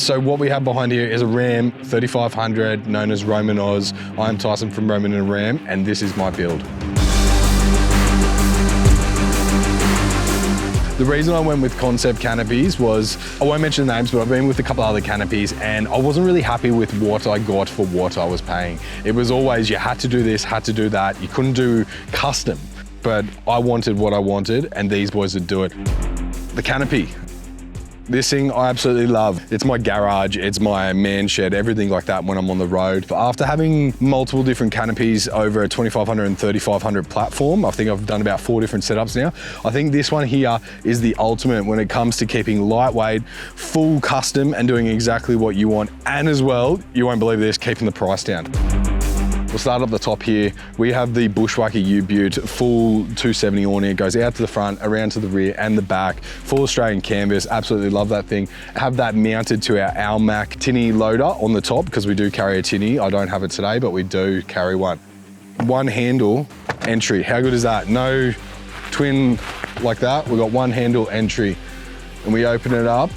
So what we have behind here is a Ram 3500, known as Roamin Oz. I'm Tyson from Roamin and Ram, and this is my build. The reason I went with Concept Canopies was, I won't mention the names, but I've been with a couple other canopies and I wasn't really happy with what I got for what I was paying. It was always, you had to do this, had to do that. You couldn't do custom, but I wanted what I wanted and these boys would do it. The Canopy. This thing I absolutely love. It's my garage, it's my man shed, everything like that when I'm on the road. But after having multiple different canopies over a 2500 and 3500 platform, I think I've done about 4 different setups now. I think this one here is the ultimate when it comes to keeping lightweight, full custom and doing exactly what you want. And as well, you won't believe this, keeping the price down. We'll start up the top here. We have the Bushwhacker U-Butte, full 270 awning. It goes out to the front, around to the rear and the back. Full Australian canvas, absolutely love that thing. Have that mounted to our Almac tinny loader on the top because we do carry a tinny. I don't have it today, but we do carry one. One handle entry, how good is that? No twin like that. We've got one handle entry and we open it up.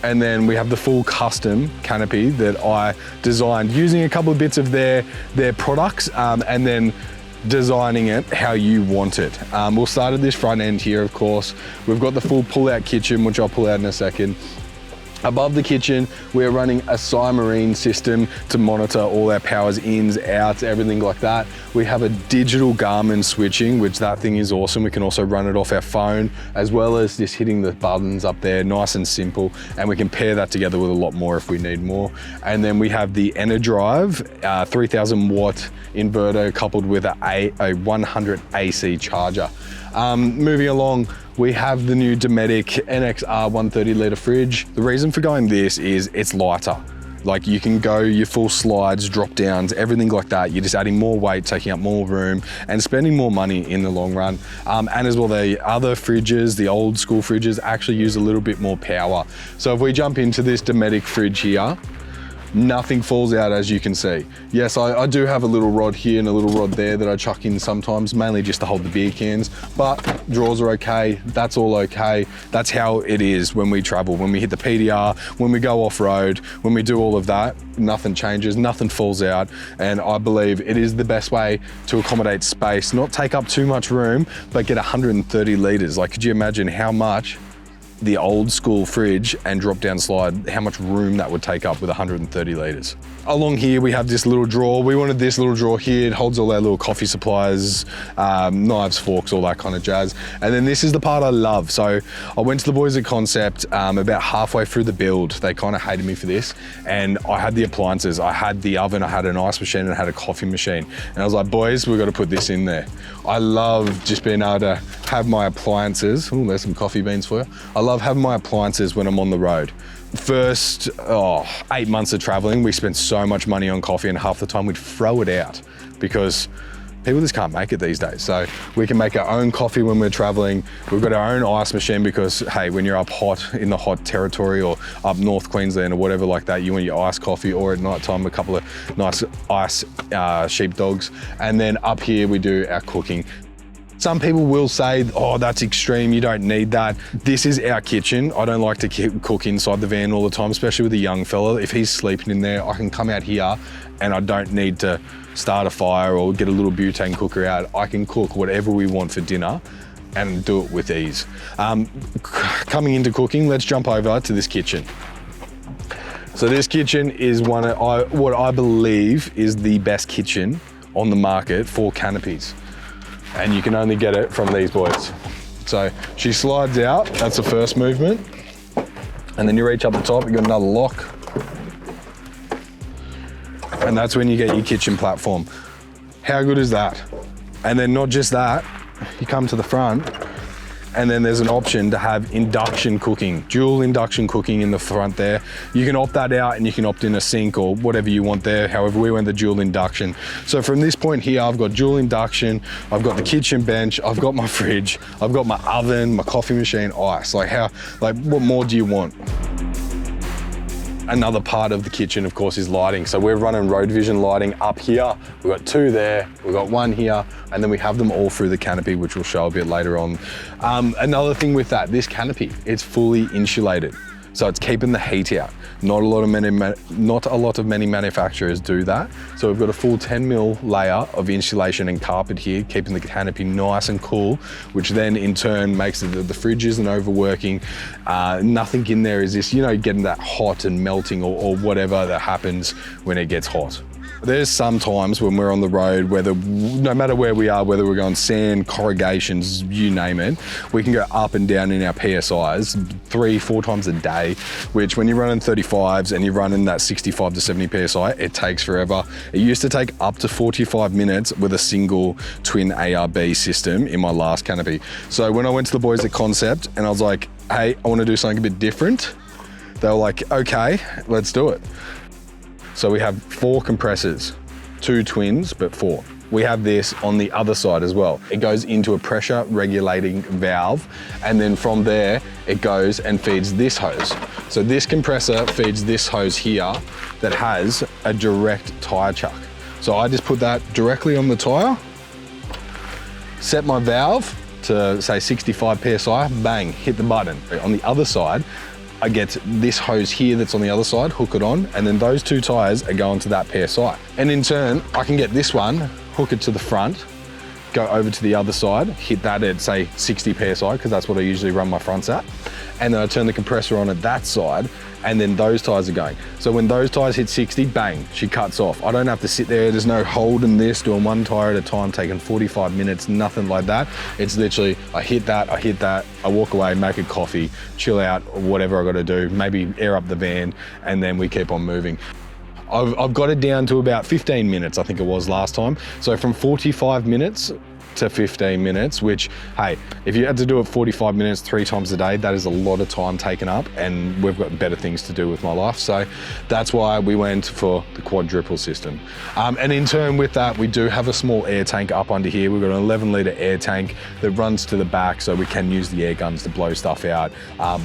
And then we have the full custom canopy that I designed using a couple of bits of their products and then designing it how you want it. We'll start at this front end here, of course. We've got the full pull-out kitchen, which I'll pull out in a second. Above the kitchen, we're running a Cymarine system to monitor all our powers, ins, outs, everything like that. We have a digital Garmin switching, which that thing is awesome. We can also run it off our phone, as well as just hitting the buttons up there, nice and simple. And we can pair that together with a lot more if we need more. And then we have the EnerDrive, 3000 watt inverter coupled with a 100 AC charger. Moving along, we have the new Dometic NXR 130 litre fridge. The reason for going this is it's lighter. Like you can go your full slides, drop downs, everything like that. You're just adding more weight, taking up more room and spending more money in the long run. And as well, the other fridges, the old school fridges actually use a little bit more power. So if we jump into this Dometic fridge here, nothing falls out, as you can see. Yes, I do have a little rod here and a little rod there that I chuck in sometimes, mainly just to hold the beer cans, but drawers are okay, that's all okay. That's how it is when we travel, when we hit the PDR, when we go off-road, when we do all of that, nothing changes, nothing falls out, and I believe it is the best way to accommodate space, not take up too much room, but get 130 litres. Like, could you imagine how much the old school fridge and drop down slide, how much room that would take up with 130 litres. Along here, we have this little drawer. We wanted this little drawer here. It holds all our little coffee supplies, knives, forks, all that kind of jazz. And then this is the part I love. So I went to the boys at Concept about halfway through the build. They kind of hated me for this. And I had the appliances. I had the oven, I had an ice machine, and I had a coffee machine. And I was like, boys, we've got to put this in there. I love just being able to have my appliances. Oh, there's some coffee beans for you. I love having my appliances when I'm on the road. First 8 months of traveling, we spent so much money on coffee and half the time we'd throw it out because people just can't make it these days. So we can make our own coffee when we're traveling. We've got our own ice machine because, hey, when you're up hot in the hot territory or up North Queensland or whatever like that, you want your iced coffee, or at night time, a couple of nice ice sheepdogs. And then up here, we do our cooking. Some people will say, oh, that's extreme, you don't need that. This is our kitchen. I don't like to cook inside the van all the time, especially with a young fella. If he's sleeping in there, I can come out here and I don't need to start a fire or get a little butane cooker out. I can cook whatever we want for dinner and do it with ease. Coming into cooking, let's jump over to this kitchen. So this kitchen is what I believe is the best kitchen on the market for canopies. And you can only get it from these boys. So she slides out, that's the first movement. And then you reach up the top, you got another lock. And that's when you get your kitchen platform. How good is that? And then not just that, you come to the front and then there's an option to have induction cooking, dual induction cooking in the front there. You can opt that out and you can opt in a sink or whatever you want there. However, we went the dual induction. So from this point here, I've got dual induction, I've got the kitchen bench, I've got my fridge, I've got my oven, my coffee machine, ice. Like what more do you want? Another part of the kitchen, of course, is lighting. So we're running road vision lighting up here. We've got 2 there, we've got 1 here, and then we have them all through the canopy, which we'll show a bit later on. Another thing with that, this canopy, it's fully insulated. So it's keeping the heat out. Not a lot of many manufacturers do that. So we've got a full 10 mil layer of insulation and carpet here, keeping the canopy nice and cool, which then in turn makes it that the fridge isn't overworking. Nothing in there is this, you know, getting that hot and melting or whatever that happens when it gets hot. There's some times when we're on the road, no matter where we are, whether we're going sand, corrugations, you name it, we can go up and down in our PSIs 3-4 times a day, which when you're running 35s and you're running that 65 to 70 PSI, it takes forever. It used to take up to 45 minutes with a single twin ARB system in my last canopy. So when I went to the boys at Concept and I was like, hey, I want to do something a bit different, they were like, okay, let's do it. So we have 4 compressors, 2 twins, but 4. We have this on the other side as well. It goes into a pressure regulating valve, and then from there, it goes and feeds this hose. So this compressor feeds this hose here that has a direct tire chuck. So I just put that directly on the tire, set my valve to say 65 PSI, bang, hit the button. On the other side, I get this hose here that's on the other side, hook it on, and then those 2 tires are going to that PSI. And in turn, I can get this one, hook it to the front, go over to the other side, hit that at say 60 PSI, because that's what I usually run my fronts at. And then I turn the compressor on at that side, and then those tires are going. So when those tires hit 60, bang, she cuts off. I don't have to sit there, there's no holding this, doing 1 tire at a time, taking 45 minutes, nothing like that. It's literally, I hit that, I walk away, make a coffee, chill out, or whatever I gotta do, maybe air up the van, and then we keep on moving. I've got it down to about 15 minutes, I think it was last time. So from 45 minutes to 15 minutes, which, hey, if you had to do it 45 minutes 3 times a day, that is a lot of time taken up, and we've got better things to do with my life. So that's why we went for the quadruple system. And in turn with that, we do have a small air tank up under here. We've got an 11 litre air tank that runs to the back, so we can use the air guns to blow stuff out,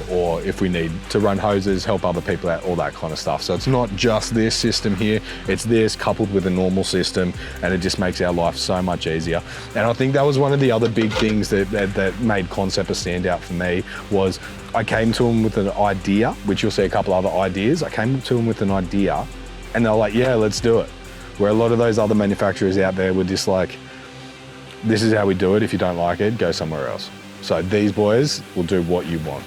or if we need to run hoses, help other people out, all that kind of stuff. So it's not just this system here, it's this coupled with a normal system, and it just makes our life so much easier. And I think that was one of the other big things that made Concept a standout for me. Was I came to them with an idea, which you'll see a couple other ideas. I came to them with an idea and they were like, yeah, let's do it. Where a lot of those other manufacturers out there were just like, this is how we do it. If you don't like it, go somewhere else. So these boys will do what you want.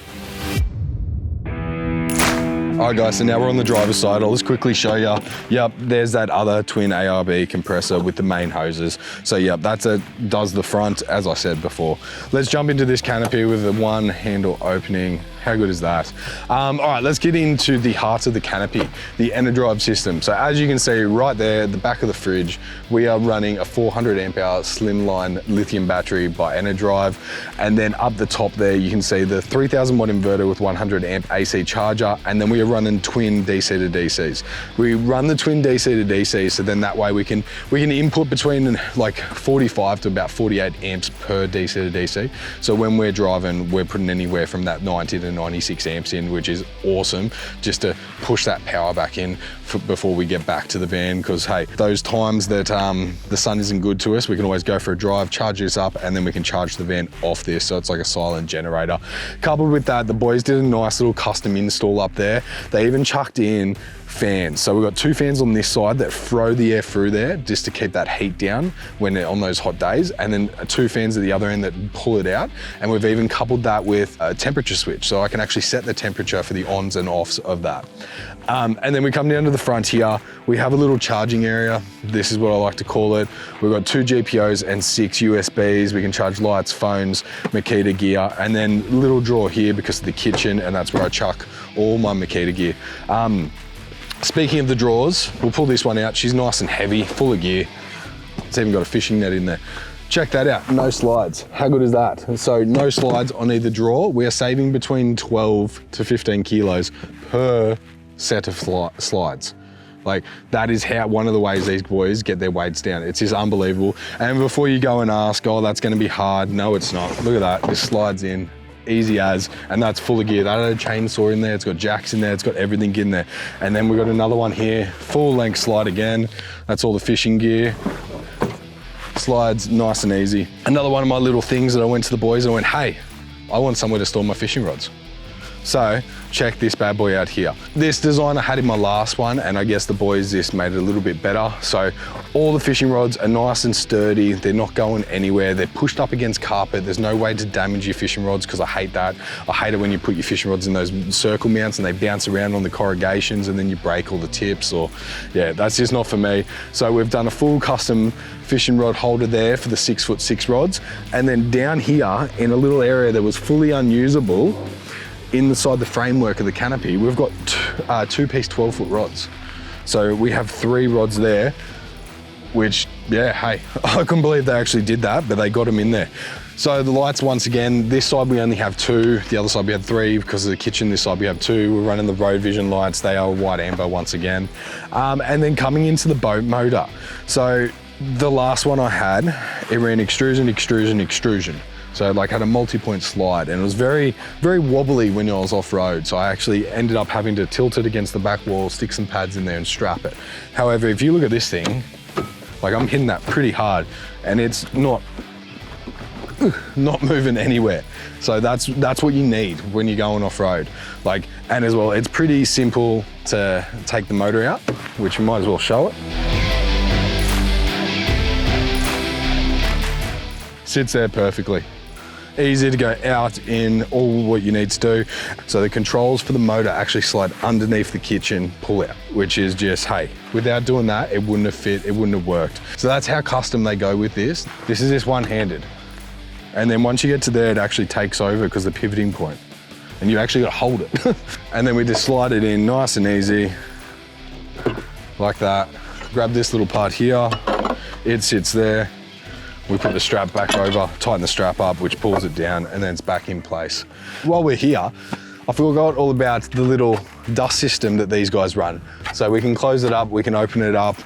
All right guys, so now we're on the driver's side. I'll just quickly show you. Yep, there's that other twin ARB compressor with the main hoses. So yep, does the front, as I said before. Let's jump into this canopy with the 1 handle opening. How good is that? All right, let's get into the heart of the canopy, the EnerDrive system. So as you can see right there at the back of the fridge, we are running a 400 amp hour slimline lithium battery by EnerDrive. And then up the top there, you can see the 3000 watt inverter with 100 amp AC charger. And then we are running twin DC to DCs. We run the twin DC to DC, so then that way we can input between like 45 to about 48 amps per DC to DC. So when we're driving, we're putting anywhere from that 90 to 96 amps in, which is awesome, just to push that power back in before we get back to the van. Because hey, those times that the sun isn't good to us, we can always go for a drive, charge this up, and then we can charge the van off this, so it's like a silent generator. Coupled with that, the boys did a nice little custom install up there. They even chucked in fans. So we've got 2 fans on this side that throw the air through there just to keep that heat down when they're on those hot days, and then 2 fans at the other end that pull it out. And we've even coupled that with a temperature switch, so I can actually set the temperature for the ons and offs of that. And then we come down to the front here, we have a little charging area. This is what I like to call it. We've got 2 GPOs and 6 USBs. We can charge lights, phones, Makita gear, and then a little drawer here because of the kitchen, and that's where I chuck all my Makita gear. Speaking of the drawers, we'll pull this one out. She's nice and heavy, full of gear. It's even got a fishing net in there. Check that out, no slides. How good is that? So no slides on either drawer. We are saving between 12 to 15 kilos per set of slides. Like, that is how one of the ways these boys get their weights down. It's just unbelievable. And before you go and ask, oh, that's gonna be hard. No, it's not. Look at that, this slides in. Easy as, and that's full of gear. That had a chainsaw in there, it's got jacks in there, it's got everything in there. And then we've got another one here, full length slide again. That's all the fishing gear. Slides nice and easy. Another one of my little things that I went to the boys and I went, hey, I want somewhere to store my fishing rods. So check this bad boy out here. This design I had in my last one, and I guess the boys just made it a little bit better. So all the fishing rods are nice and sturdy. They're not going anywhere. They're pushed up against carpet. There's no way to damage your fishing rods, because I hate that. I hate it when you put your fishing rods in those circle mounts and they bounce around on the corrugations and then you break all the tips, or yeah, that's just not for me. So we've done a full custom fishing rod holder there for the 6'6" rods. And then down here in a little area that was fully unusable, inside the framework of the canopy, we've got two-piece 12-foot rods. So we have 3 rods there, which, yeah, hey, I couldn't believe they actually did that, but they got them in there. So the lights, once again, this side we only have 2, the other side we have 3 because of the kitchen. This side we have 2. We're running the road vision lights. They are white amber once again. And then coming into the boat motor. So the last one I had, it ran extrusion, extrusion, extrusion. So like had a multi-point slide, and it was very, very wobbly when I was off-road. So I actually ended up having to tilt it against the back wall, stick some pads in there and strap it. However, if you look at this thing, like I'm hitting that pretty hard and it's not moving anywhere. So that's what you need when you're going off-road. Like, and as well, it's pretty simple to take the motor out, which we might as well show it. Sits there perfectly. Easy to go out, in, all what you need to do. So the controls for the motor actually slide underneath the kitchen pull out, which is just, hey, without doing that, it wouldn't have fit, it wouldn't have worked. So that's how custom they go with this. This is just one-handed. And then once you get to there, it actually takes over because the pivoting point, and you actually got to hold it. And then we just slide it in nice and easy, like that. Grab this little part here, it sits there. We put the strap back over, tighten the strap up, which pulls it down, and then it's back in place. While we're here, I forgot all about the little dust system that these guys run. So we can close it up, we can open it up.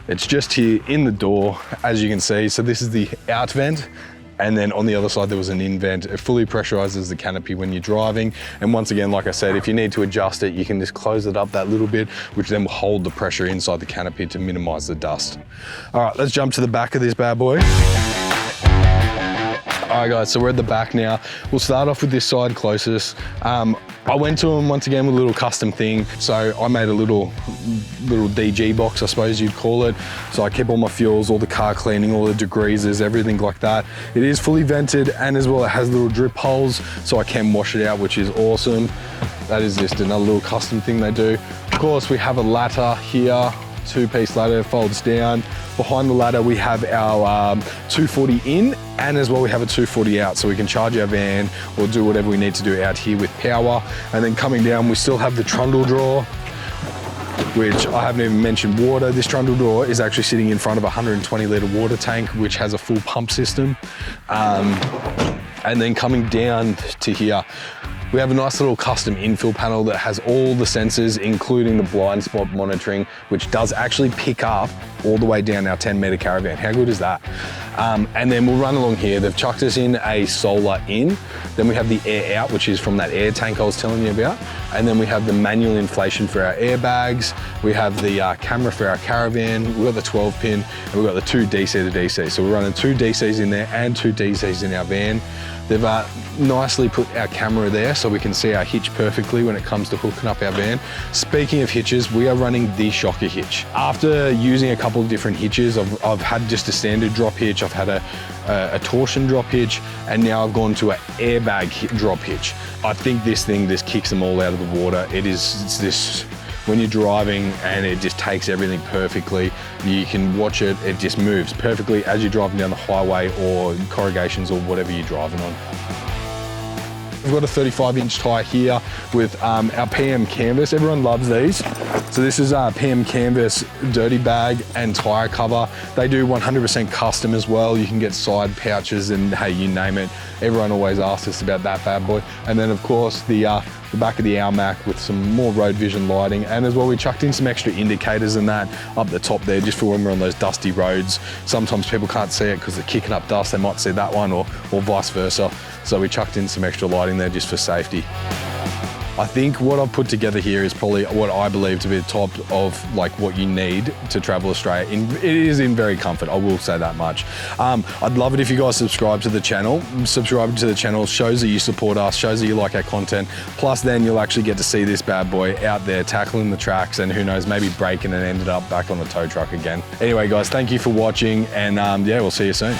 It's just here in the door, as you can see. So this is the out vent. And then on the other side, there was an in vent. It fully pressurizes the canopy when you're driving. And once again, like I said, if you need to adjust it, you can just close it up that little bit, which then will hold the pressure inside the canopy to minimize the dust. All right, let's jump to the back of this bad boy. All right guys, so we're at the back now. We'll start off with this side closest. I went to them once again with a little custom thing. So I made a little DG box, I suppose you'd call it. So I keep all my fuels, all the car cleaning, all the degreasers, everything like that. It is fully vented, and as well it has little drip holes so I can wash it out, which is awesome. That is just another little custom thing they do. Of course, we have a ladder here, 2-piece ladder, folds down. Behind the ladder, we have our 240 in, and as well we have a 240 out, so we can charge our van or do whatever we need to do out here with power. And then coming down, we still have the trundle drawer, which I haven't even mentioned water. This trundle drawer is actually sitting in front of a 120 litre water tank, which has a full pump system. And then coming down to here, we have a nice little custom infill panel that has all the sensors, including the blind spot monitoring, which does actually pick up all the way down our 10-metre caravan. How good is that? And then we'll run along here. They've chucked us in a solar in. Then we have the air out, which is from that air tank I was telling you about. And then we have the manual inflation for our airbags. We have the camera for our caravan. We've got the 12-pin, and we've got the 2 DC to DC. So we're running 2 DCs in there and 2 DCs in our van. They've nicely put our camera there so we can see our hitch perfectly when it comes to hooking up our van. Speaking of hitches, we are running the shocker hitch. After using a couple of different hitches, I've had just a standard drop hitch, I've had a torsion drop hitch, and now I've gone to an airbag drop hitch. I think this thing just kicks them all out of the water. It's this, when you're driving and it just takes everything perfectly. You can watch it, it just moves perfectly as you're driving down the highway or corrugations or whatever you're driving on. We've got a 35-inch tyre here with our PM canvas. Everyone loves these. So this is our PM canvas dirty bag and tyre cover. They do 100% custom as well. You can get side pouches and hey, you name it. Everyone always asks us about that bad boy. And then of course the back of the Almac with some more road vision lighting, and as well we chucked in some extra indicators and that up the top there just for when we're on those dusty roads. Sometimes people can't see it because they're kicking up dust, they might see that one or vice versa. So we chucked in some extra lighting there just for safety. I think what I've put together here is probably what I believe to be the top of like what you need to travel Australia. It is in very comfort, I will say that much. I'd love it if you guys subscribe to the channel. Subscribing to the channel shows that you support us, shows that you like our content. Plus then you'll actually get to see this bad boy out there tackling the tracks and who knows, maybe breaking and ended up back on the tow truck again. Anyway guys, thank you for watching and yeah, we'll see you soon.